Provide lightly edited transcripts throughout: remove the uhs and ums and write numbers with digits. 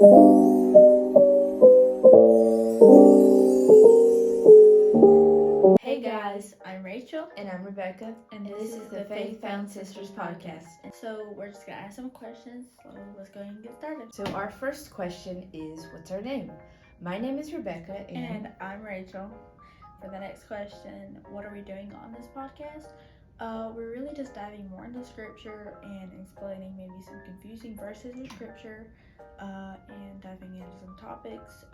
Hey guys, I'm Rachel. And I'm Rebekah. And this is the Faith Found Sisters podcast. So we're just going to ask some questions, so let's go ahead and get started. So our first question is, what's our name? My name is Rebekah. And I'm Rachel. For the next question, what are we doing on this podcast? We're really just diving more into scripture and explaining maybe some confusing verses of scripture, and diving into some topics,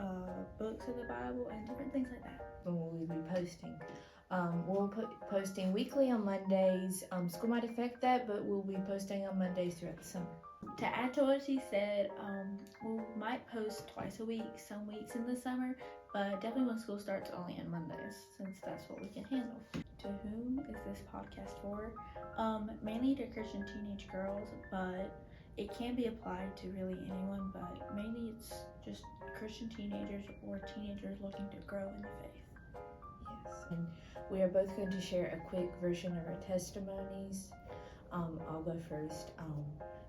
books of the Bible, and different things like that. When will we be posting? We'll be posting weekly on Mondays. School might affect that, but we'll be posting on Mondays throughout the summer. To add to what she said, we might post twice a week, some weeks in the summer, but definitely when school starts, only on Mondays, since that's what we can handle. To whom is this podcast for? Mainly to Christian teenage girls, but it can be applied to really anyone, but mainly it's just Christian teenagers or teenagers looking to grow in the faith. Yes, and we are both going to share a quick version of our testimonies. I'll go first.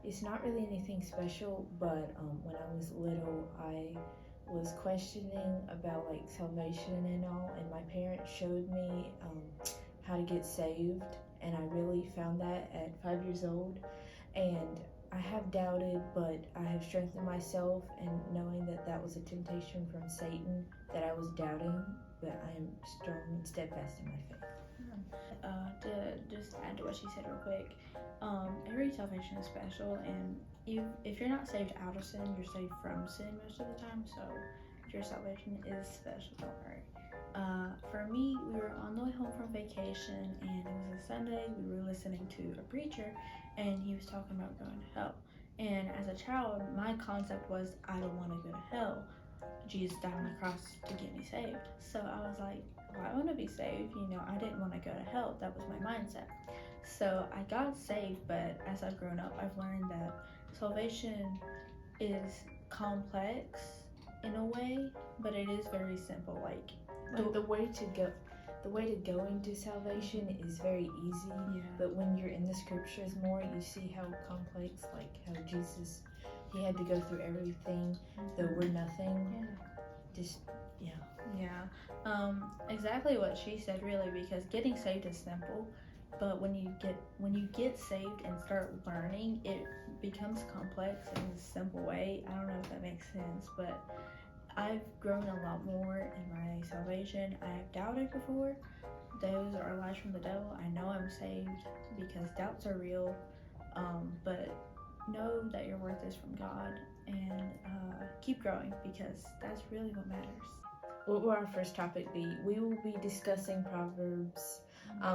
It's not really anything special, but when I was little, I was questioning about like salvation and all, and my parents showed me how to get saved, and I really found that at 5 years old. And I have doubted, but I have strengthened myself, and knowing that that was a temptation from Satan, that I was doubting, but I am strong and steadfast in my faith. To just add to what she said real quick, every salvation is special, and if you're not saved out of sin, you're saved from sin most of the time, so your salvation is special, don't worry. For me, we were on the way home from vacation, and it was a Sunday. We were listening to a preacher, and he was talking about going to hell. And as a child, my concept was, I don't want to go to hell. Jesus died on the cross to get me saved. So I was like, well, I want to be saved. I didn't want to go to hell. That was my mindset. So I got saved, but as I've grown up, I've learned that salvation is complex in a way, but it is very simple. Like the way to go into salvation is very easy. Yeah. But when you're in the scriptures more, you see how complex, like how Jesus, he had to go through everything, though we're nothing. Yeah. Exactly what she said, really, because getting saved is simple, but when you get saved and start learning, it becomes complex in a simple way. I don't know if that makes sense, but I've grown a lot more in my salvation. I have doubted before. Those are lies from the devil. I know I'm saved because doubts are real, but know that your worth is from God, and keep growing, because that's really what matters. What will our first topic be? We will be discussing Proverbs,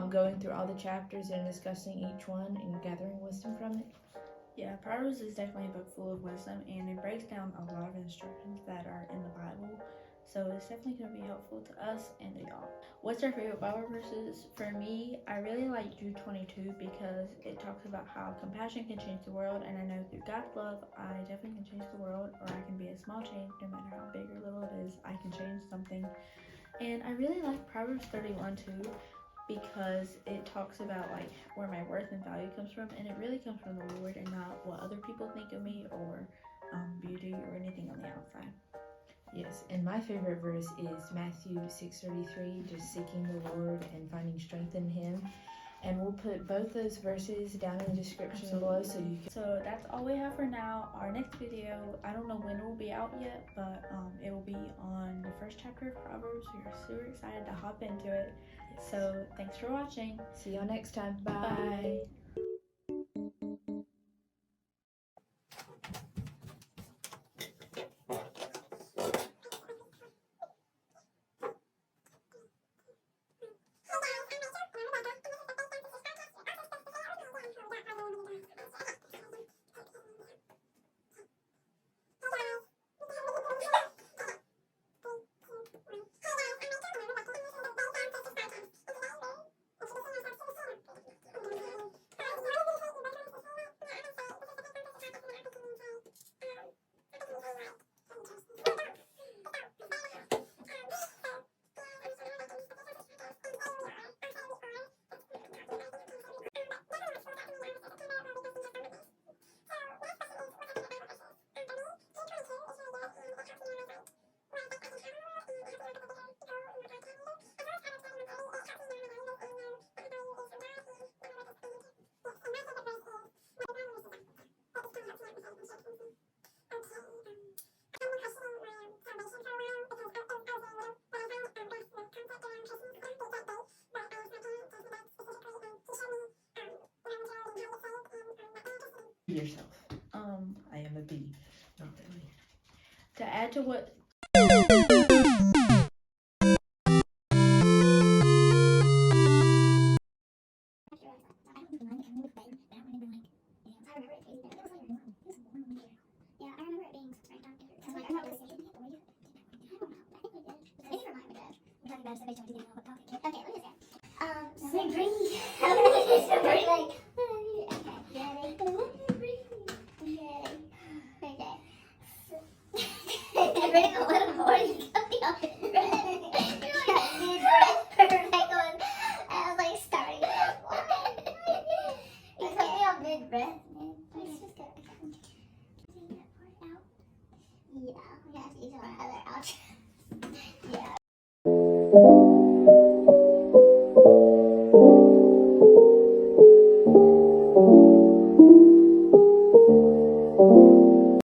going through all the chapters and discussing each one and gathering wisdom from it. Yeah, Proverbs is definitely a book full of wisdom, and it breaks down a lot of instructions that are in the Bible. So it's definitely going to be helpful to us and to y'all. What's our favorite Bible verses? For me, I really like Jude 22 because it talks about how compassion can change the world, and I know through God's love, I definitely can change the world, or I can be a small change, no matter how big or little it is, I can change something. And I really like Proverbs 31 too, because it talks about like where my worth and value comes from, and it really comes from the Lord and not what other people think of me, or beauty or anything on the outside. Yes, and my favorite verse is Matthew 6:33, just seeking the Lord and finding strength in Him. And we'll put both those verses down in the description below, so you can. So that's all we have for now. Our next video, I don't know when it will be out yet, but it will be on the first chapter of Proverbs. We are super excited to hop into it. Yes. So thanks for watching. See y'all next time. Bye. Bye. Yourself. I am a bee. Not really. To add to what Yeah.